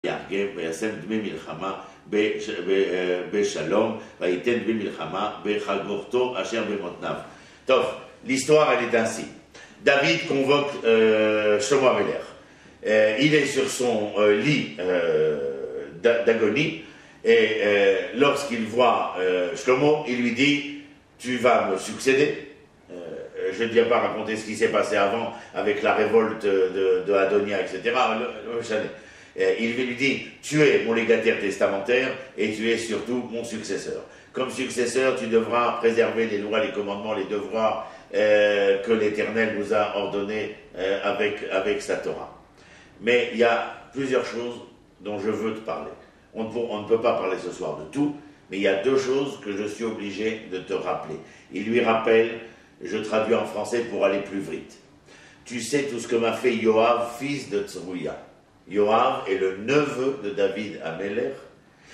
ירגב וישם דמי מלחמה בשלום ויתן דמי מלחמה בחגורתו אשר במותניו. טוב, l'histoire elle est ainsi. David convoque Shlomo Amelech. Il est sur son lit d'agonie et lorsqu'il voit Shlomo, il lui dit « Tu vas me succéder ». Je ne viens pas raconter ce qui s'est passé avant avec la révolte de Adonia, etc. Il lui dit « Tu es mon légataire testamentaire et tu es surtout mon successeur. Comme successeur, tu devras préserver les lois, les commandements, les devoirs que l'Éternel nous a ordonnés avec sa Torah. » Mais il y a plusieurs choses dont je veux te parler. On ne peut pas parler ce soir de tout, mais il y a deux choses que je suis obligé de te rappeler. Il lui rappelle, je traduis en français pour aller plus vite. Tu sais tout ce que m'a fait Yoav, fils de Tserouïa. Yoav est le neveu de David Amelech.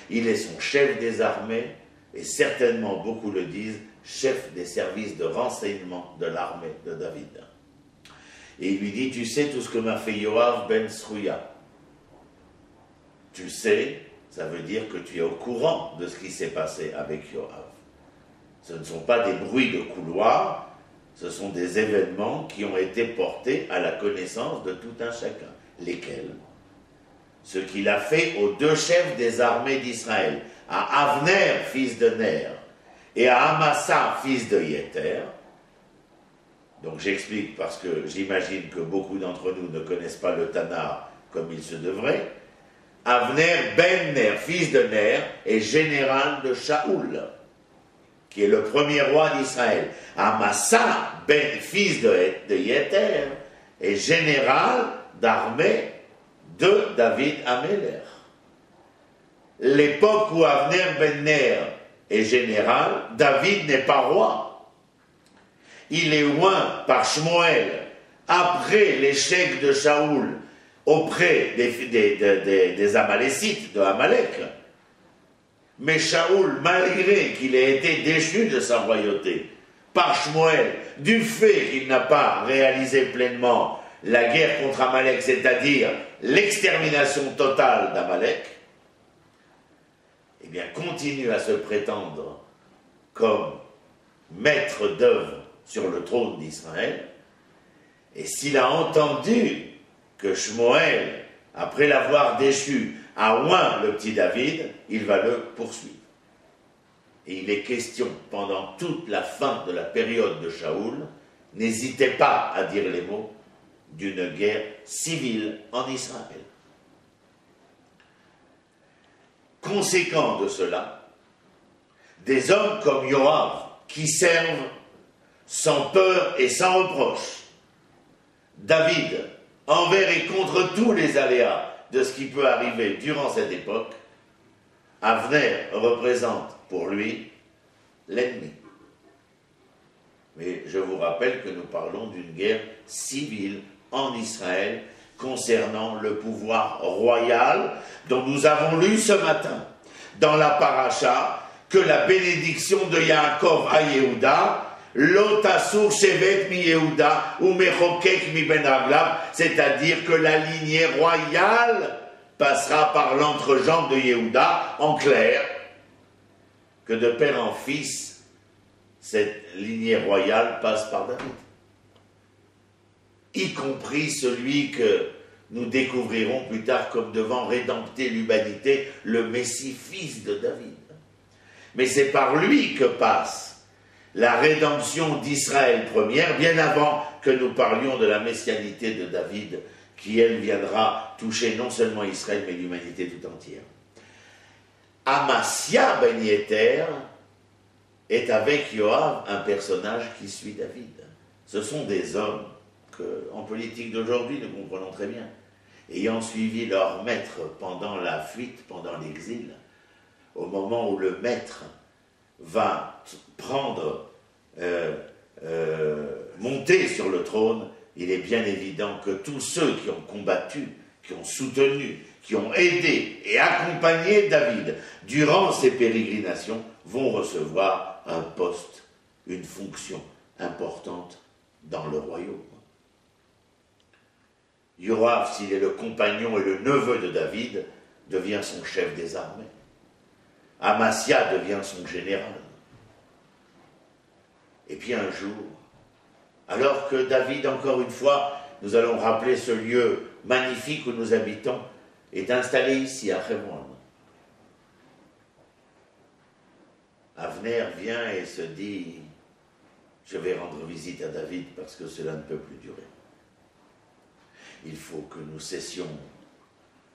Il est son chef des armées et certainement, beaucoup le disent, chef des services de renseignement de l'armée de David. Et il lui dit, tu sais tout ce que m'a fait Yoav ben Tserouïa. Tu sais, ça veut dire que tu es au courant de ce qui s'est passé avec Yoav. Ce ne sont pas des bruits de couloir, ce sont des événements qui ont été portés à la connaissance de tout un chacun. Lesquels? Ce qu'il a fait aux deux chefs des armées d'Israël, à Avner, fils de Ner, et à Amasa, fils de Yéter. Donc j'explique parce que j'imagine que beaucoup d'entre nous ne connaissent pas le Tanakh comme il se devrait. Avner ben Ner, fils de Ner, est général de Shaoul, qui est le premier roi d'Israël. Amasa, fils de Yéter, est général d'armée de David Amelech. L'époque où Avner ben Ner est général, David n'est pas roi. Il est oint par Shmuel après l'échec de Shaoul auprès des Amalécites, de Amalek. Mais Shaoul, malgré qu'il ait été déchu de sa royauté par Shmuel, du fait qu'il n'a pas réalisé pleinement la guerre contre Amalek, c'est-à-dire l'extermination totale d'Amalek, eh bien, continue à se prétendre comme maître d'œuvre sur le trône d'Israël. Et s'il a entendu que Shmuel, après l'avoir déchu, a oint le petit David, il va le poursuivre. Et il est question, pendant toute la fin de la période de Shaoul, n'hésitez pas à dire les mots, d'une guerre civile en Israël. Conséquent de cela, des hommes comme Yoav, qui servent sans peur et sans reproche David, envers et contre tous les aléas de ce qui peut arriver durant cette époque, Avner représente pour lui l'ennemi. Mais je vous rappelle que nous parlons d'une guerre civile en Israël concernant le pouvoir royal dont nous avons lu ce matin dans la paracha que la bénédiction de Yaakov à Yehuda, Lotasur Shevet mi Yehuda ou Mechokek mi Ben Raglav, c'est-à-dire que la lignée royale passera par l'entrejambe de Yehuda, en clair, que de père en fils, cette lignée royale passe par David. Y compris celui que nous découvrirons plus tard comme devant rédempter l'humanité, le Messie, fils de David. Mais c'est par lui que passe la rédemption d'Israël première, bien avant que nous parlions de la messianité de David, qui elle viendra toucher non seulement Israël, mais l'humanité tout entière. Amasya ben Yéter est avec Yoav un personnage qui suit David. Ce sont des hommes que, en politique d'aujourd'hui, nous comprenons très bien, ayant suivi leur maître pendant la fuite, pendant l'exil, au moment où le maître va monter sur le trône, il est bien évident que tous ceux qui ont combattu, qui ont soutenu, qui ont aidé et accompagné David durant ses pérégrinations vont recevoir un poste, une fonction importante dans le royaume. Yoav, s'il est le compagnon et le neveu de David, devient son chef des armées. Amasya devient son général. Et puis un jour, alors que David, encore une fois, nous allons rappeler ce lieu magnifique où nous habitons, est installé ici à Hebron. Avner vient et se dit, je vais rendre visite à David parce que cela ne peut plus durer. Il faut que nous cessions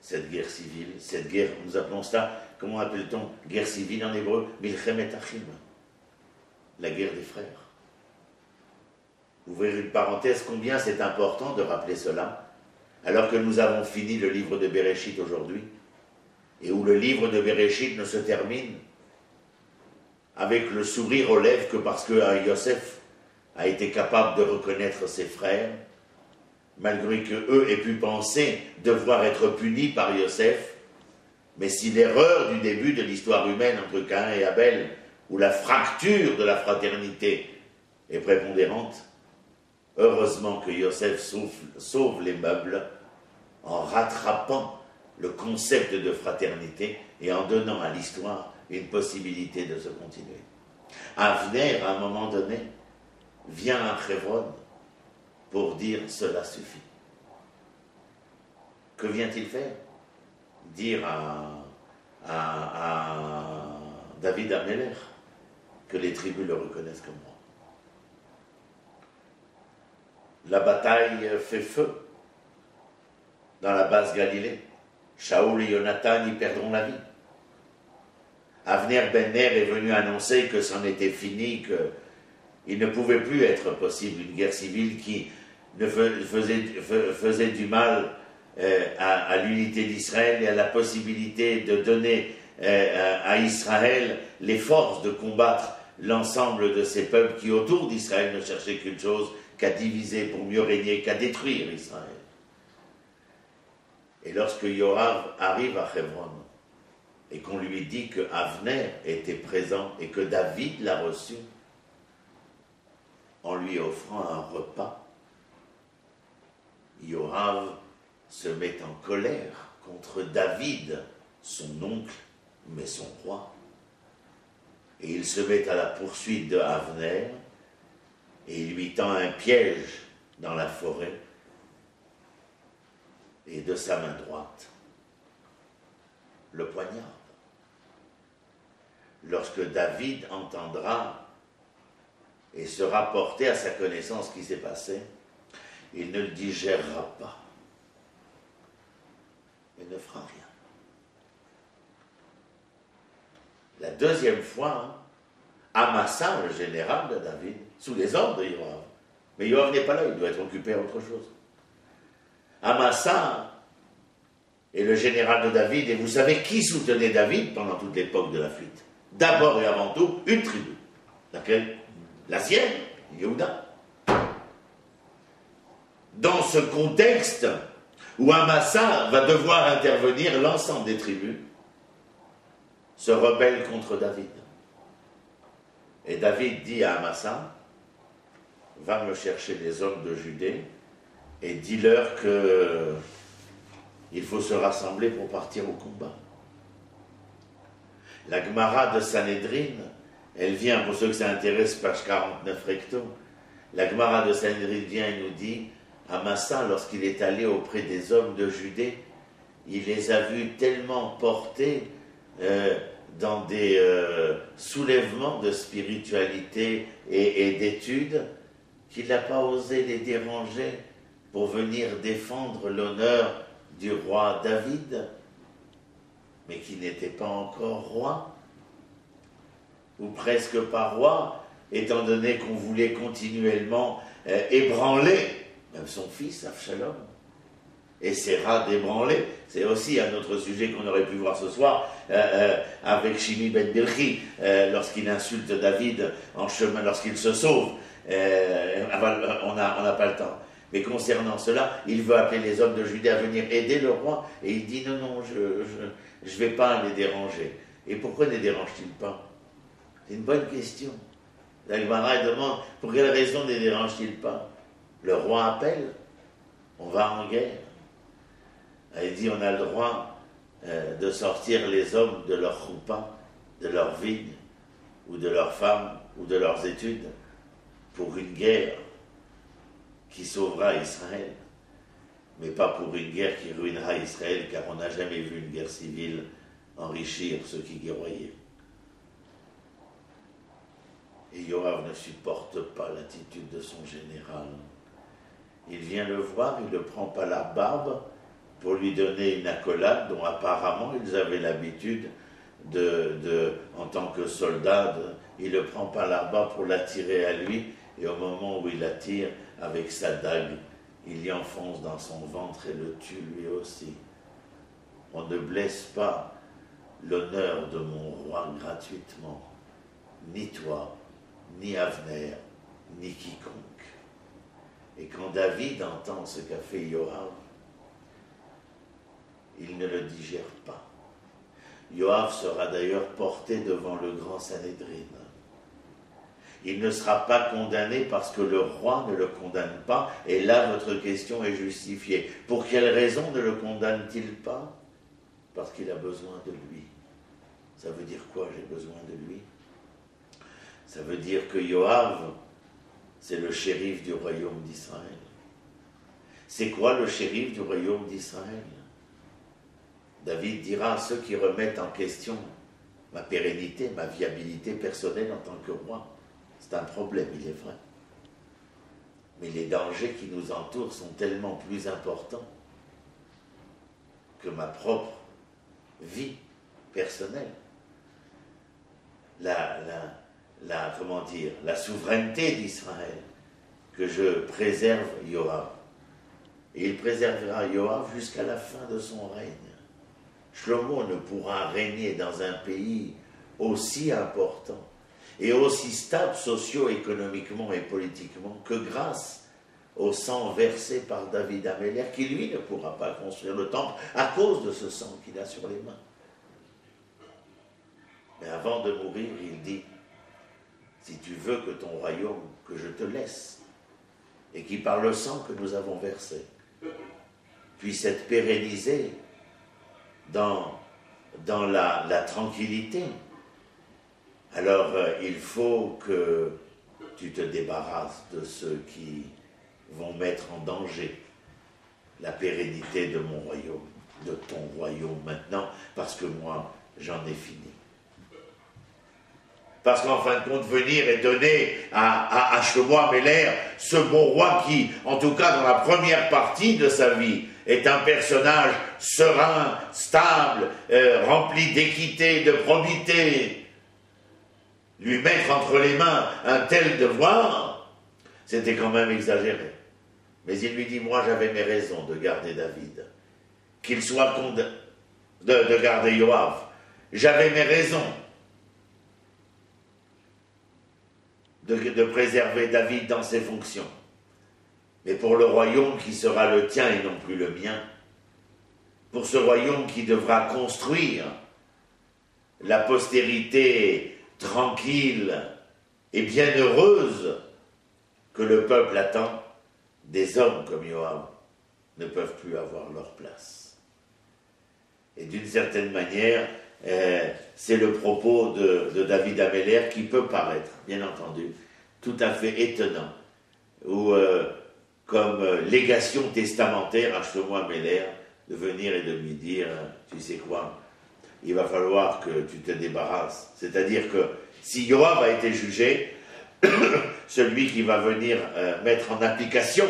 cette guerre civile, cette guerre, nous appelons cela, comment appelle-t-on, guerre civile en hébreu, Milchemet Achim, la guerre des frères. Ouvrir une parenthèse, combien c'est important de rappeler cela, alors que nous avons fini le livre de Bereshit aujourd'hui, et où le livre de Bereshit ne se termine avec le sourire aux lèvres que parce que Yosef a été capable de reconnaître ses frères, malgré qu'eux aient pu penser devoir être punis par Yosef, mais si l'erreur du début de l'histoire humaine entre Caïn et Abel, où la fracture de la fraternité est prépondérante, heureusement que Yosef sauve les meubles en rattrapant le concept de fraternité et en donnant à l'histoire une possibilité de se continuer. Avner, à un moment donné, vient à Hebron pour dire « cela suffit ». Que vient-il faire? Dire à David Améler que les tribus le reconnaissent comme roi. La bataille fait feu dans la basse Galilée. Shaoul et Jonathan y perdront la vie. Avner ben Ner est venu annoncer que c'en était fini, qu'il ne pouvait plus être possible une guerre civile qui faisait du mal à l'unité d'Israël et à la possibilité de donner à Israël les forces de combattre l'ensemble de ces peuples qui autour d'Israël ne cherchaient qu'une chose, qu'à diviser pour mieux régner, qu'à détruire Israël. Et lorsque Yoav arrive à Hebron et qu'on lui dit que Avner était présent et que David l'a reçu en lui offrant un repas, Yoav se met en colère contre David, son oncle, mais son roi. Et il se met à la poursuite de Avner et il lui tend un piège dans la forêt et de sa main droite le poignarde. Lorsque David entendra et sera porté à sa connaissance ce qui s'est passé, il ne le digérera pas et ne fera rien. La deuxième fois, Amasa, le général de David, sous les ordres de Yoav, mais Yoav n'est pas là, il doit être occupé à autre chose. Amasa est le général de David, et vous savez qui soutenait David pendant toute l'époque de la fuite? D'abord et avant tout, une tribu. Laquelle? La sienne, Yehuda. Dans ce contexte où Amasa va devoir intervenir, l'ensemble des tribus se rebellent contre David. Et David dit à Amasa, va me chercher les hommes de Judée et dis-leur qu'il faut se rassembler pour partir au combat. La Gemara de Sanhédrin, elle vient, pour ceux que ça intéresse, page 49 recto, la Gemara de Sanhédrin vient et nous dit, Amasa, lorsqu'il est allé auprès des hommes de Judée, il les a vus tellement portés dans des soulèvements de spiritualité et d'études qu'il n'a pas osé les déranger pour venir défendre l'honneur du roi David, mais qui n'était pas encore roi, ou presque pas roi, étant donné qu'on voulait continuellement ébranler même son fils, Avshalom, et Séra d'ébranler. C'est aussi un autre sujet qu'on aurait pu voir ce soir avec Shimi ben Birchi, lorsqu'il insulte David en chemin, lorsqu'il se sauve. On n'a pas le temps. Mais concernant cela, il veut appeler les hommes de Judée à venir aider le roi, et il dit non, je ne vais pas les déranger. Et pourquoi ne les dérange-t-il pas? C'est une bonne question. La Gemara demande, pour quelle raison ne les dérange-t-il pas? Le roi appelle, on va en guerre. Il dit, on a le droit de sortir les hommes de leur choupa, de leur vigne, ou de leurs femmes, ou de leurs études, pour une guerre qui sauvera Israël, mais pas pour une guerre qui ruinera Israël, car on n'a jamais vu une guerre civile enrichir ceux qui guerroyaient. Et Yoav ne supporte pas l'attitude de son général. Il vient le voir, il le prend par la barbe pour lui donner une accolade dont apparemment ils avaient l'habitude en tant que soldat, il le prend par la barbe pour l'attirer à lui, et au moment où il l'attire avec sa dague, il y enfonce dans son ventre et le tue lui aussi. On ne blesse pas l'honneur de mon roi gratuitement, ni toi, ni Avner, ni quiconque. Et quand David entend ce qu'a fait Yoav, il ne le digère pas. Yoav sera d'ailleurs porté devant le grand Sanhédrin. Il ne sera pas condamné parce que le roi ne le condamne pas, et là votre question est justifiée. Pour quelle raison ne le condamne-t-il pas? Parce qu'il a besoin de lui. Ça veut dire quoi, j'ai besoin de lui? Ça veut dire que Yoav, c'est le shérif du royaume d'Israël. C'est quoi le shérif du royaume d'Israël? David dira à ceux qui remettent en question ma pérennité, ma viabilité personnelle en tant que roi. C'est un problème, il est vrai. Mais les dangers qui nous entourent sont tellement plus importants que ma propre vie personnelle. La souveraineté d'Israël, que je préserve Yoav. Et il préservera Yoav jusqu'à la fin de son règne. Shlomo ne pourra régner dans un pays aussi important et aussi stable socio-économiquement et politiquement que grâce au sang versé par David Améler, qui lui ne pourra pas construire le temple à cause de ce sang qu'il a sur les mains. Mais avant de mourir, il dit, si tu veux que ton royaume, que je te laisse, et qui par le sang que nous avons versé, puisse être pérennisé dans la tranquillité, alors il faut que tu te débarrasses de ceux qui vont mettre en danger la pérennité de mon royaume, de ton royaume maintenant, parce que moi, j'en ai fini. Parce qu'en fin de compte, venir et donner à Shlomo Améler ce bon roi qui, en tout cas dans la première partie de sa vie, est un personnage serein, stable, rempli d'équité, de probité, lui mettre entre les mains un tel devoir, c'était quand même exagéré. Mais il lui dit, moi j'avais mes raisons de garder David, qu'il soit de garder Yoav, j'avais mes raisons de préserver David dans ses fonctions. Mais pour le royaume qui sera le tien et non plus le mien, pour ce royaume qui devra construire la postérité tranquille et bienheureuse que le peuple attend, des hommes comme Yoav ne peuvent plus avoir leur place. Et d'une certaine manière, c'est le propos de David Améler qui peut paraître, bien entendu, tout à fait étonnant, ou comme légation testamentaire à Shlomo Améler, de venir et de lui dire, tu sais quoi, il va falloir que tu te débarrasses. C'est-à-dire que si Yoav a été jugé, celui qui va venir mettre en application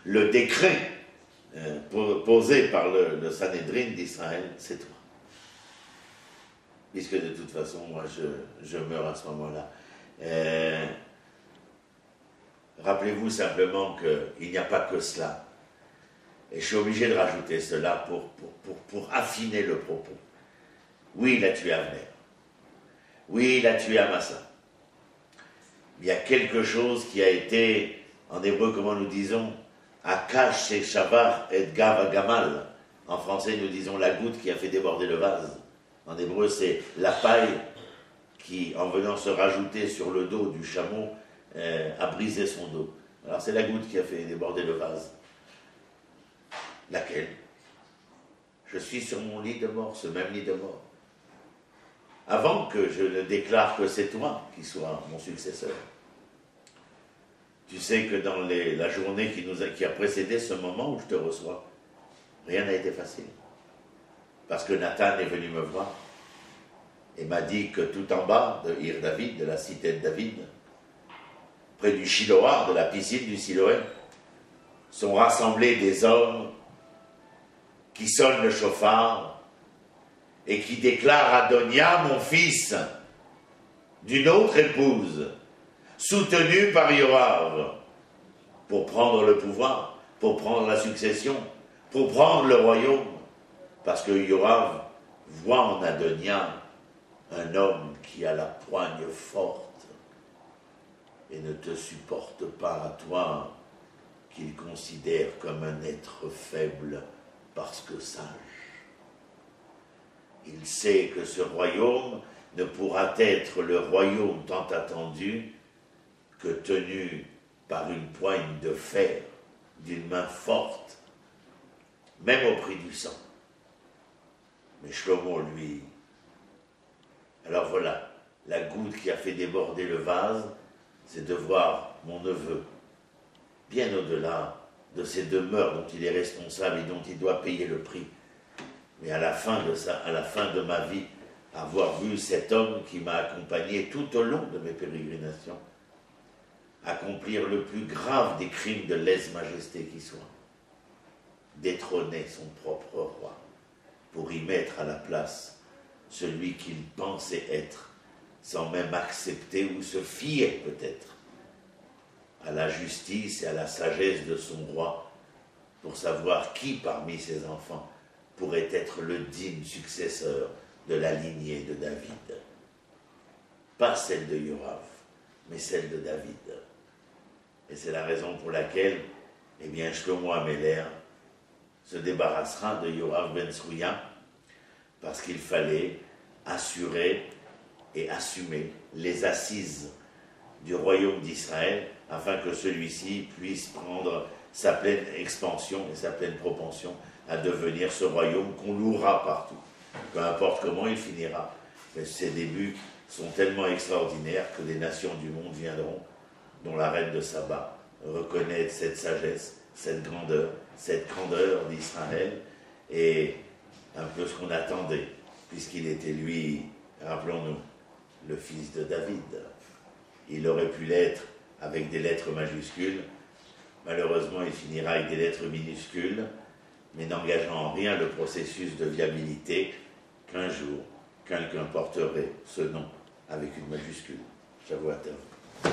le décret posé par le Sanhédrin d'Israël, c'est toi. Puisque de toute façon, moi, je meurs à ce moment-là. Rappelez-vous simplement qu'il n'y a pas que cela. Et je suis obligé de rajouter cela pour affiner le propos. Oui, il a tué Avner. Oui, il a tué Amasa. Il y a quelque chose qui a été, en hébreu, comment nous disons, Akash et Shavar et Gav Gamal. En français, nous disons la goutte qui a fait déborder le vase. En hébreu, c'est la paille qui, en venant se rajouter sur le dos du chameau, a brisé son dos. Alors c'est la goutte qui a fait déborder le vase. Laquelle? je suis sur mon lit de mort, ce même lit de mort. Avant que je ne déclare que c'est toi qui sois mon successeur. Tu sais que dans la journée qui a précédé ce moment où je te reçois, rien n'a été facile. Parce que Nathan est venu me voir et m'a dit que tout en bas de Ir David, de la cité de David, près du Shiloah, de la piscine du Siloé, sont rassemblés des hommes qui sonnent le chauffard et qui déclarent Adonia, mon fils, d'une autre épouse, soutenu par Yoav, pour prendre le pouvoir, pour prendre la succession, pour prendre le royaume, parce que Yoav voit en Adonia un homme qui a la poigne forte et ne te supporte pas à toi, qu'il considère comme un être faible parce que sage. Il sait que ce royaume ne pourra être le royaume tant attendu que tenu par une poigne de fer, d'une main forte, même au prix du sang. Mais Shlomo, lui, alors voilà, la goutte qui a fait déborder le vase, c'est de voir mon neveu, bien au-delà de ces demeures dont il est responsable et dont il doit payer le prix. Mais à la fin de ma vie, avoir vu cet homme qui m'a accompagné tout au long de mes pérégrinations, accomplir le plus grave des crimes de lèse-majesté qui soit, détrôner son propre roi, pour y mettre à la place celui qu'il pensait être, sans même accepter ou se fier peut-être à la justice et à la sagesse de son roi, pour savoir qui parmi ses enfants pourrait être le digne successeur de la lignée de David. Pas celle de Yoav, mais celle de David. Et c'est la raison pour laquelle, eh bien, Shlomo Améler se débarrassera de Yoav ben Tsruya, parce qu'il fallait assurer et assumer les assises du royaume d'Israël, afin que celui-ci puisse prendre sa pleine expansion et sa pleine propension à devenir ce royaume qu'on louera partout. Peu importe comment il finira, mais ses débuts sont tellement extraordinaires que les nations du monde viendront, dont la reine de Saba, reconnaître cette sagesse, cette grandeur d'Israël, et un peu ce qu'on attendait, puisqu'il était lui, rappelons-nous, le fils de David. Il aurait pu l'être avec des lettres majuscules, malheureusement il finira avec des lettres minuscules, mais n'engageant en rien le processus de viabilité qu'un jour quelqu'un porterait ce nom avec une majuscule. Shavuot Tov.